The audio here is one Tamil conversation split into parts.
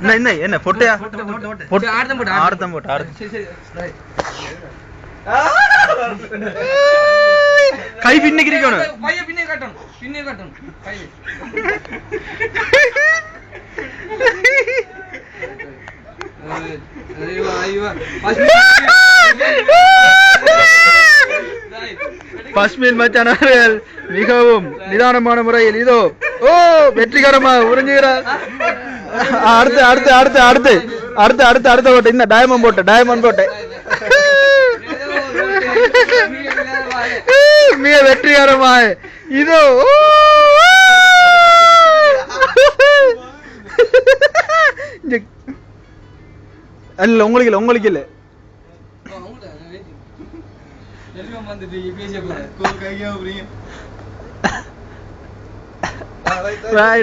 என்ன பொட்டையா ஆர்த்தம் போட்டு கை பின்னுக்கு இருக்கணும் பஸ்மின் மச்சானார்கள் மிகவும் நிதானமான முறையில் இதோ வெற்றிகரமாக உறிஞ்சுகிறார். அடுத்து அடுத்து அடுத்து அடுத்து அடுத்து அடுத்து அடுத்த போட்டு இந்த டயமண்ட் போட்டு மிக வெற்றிகரமாக இதோ இல்ல உங்களுக்கு இல்ல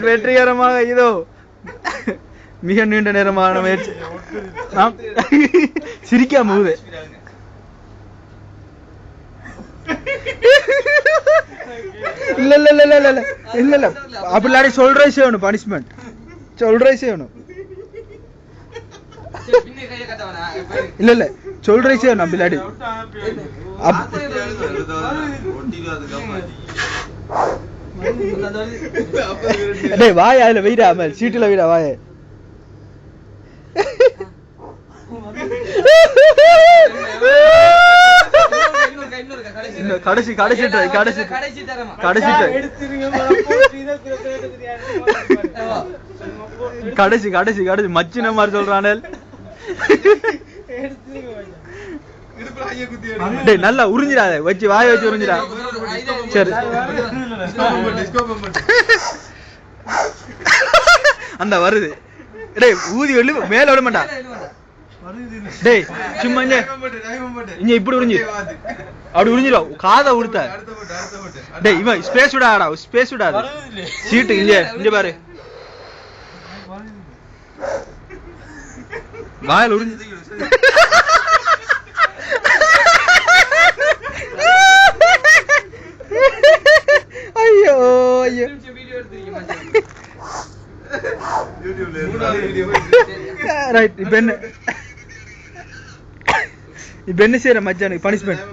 வெற்றிகரமாக இதோ மிக நீண்ட நேரமான முயற்சி. சிரிக்காம போகுது. இல்ல இல்ல இல்ல இல்ல இல்ல இல்ல அப்படி சொல்றே செய்யணும். பனிஷ்மெண்ட் சொல்றே செய்யணும். இல்ல இல்ல சொல்றே செய்யணும். அப்படி டேய் வாய் அதுல வெயிடா சீட்டுல வெயிடா வாய். கடைசி கடைசி ட்ரை கடைசி கடைசி கடைசி கடைசி கடைசி மச்சின மாதிரி சொல்றானே. டேய் நல்லா உறிஞ்சிடாத வச்சு வாய வச்சு உறிஞ்சிடா. சரி அந்த வருது. டேய் ஊதி வெள்ளு மேல விட மாட்டா. டேய் சும்மா இங்க இப்படி உறிஞ்சி அப்படி உறிஞ்சிடும் காதை உடுத்த. டேய் இவன் ஸ்பேஸ் விடாடா ஸ்பேஸ் விடாது சீட்டு இங்க பாரு வாயில உறிஞ்சி. ஐயோ ஐயோ ரைட். இப்ப என்ன செய்யற மச்சானுக்கு பனிஷ்மெண்ட்?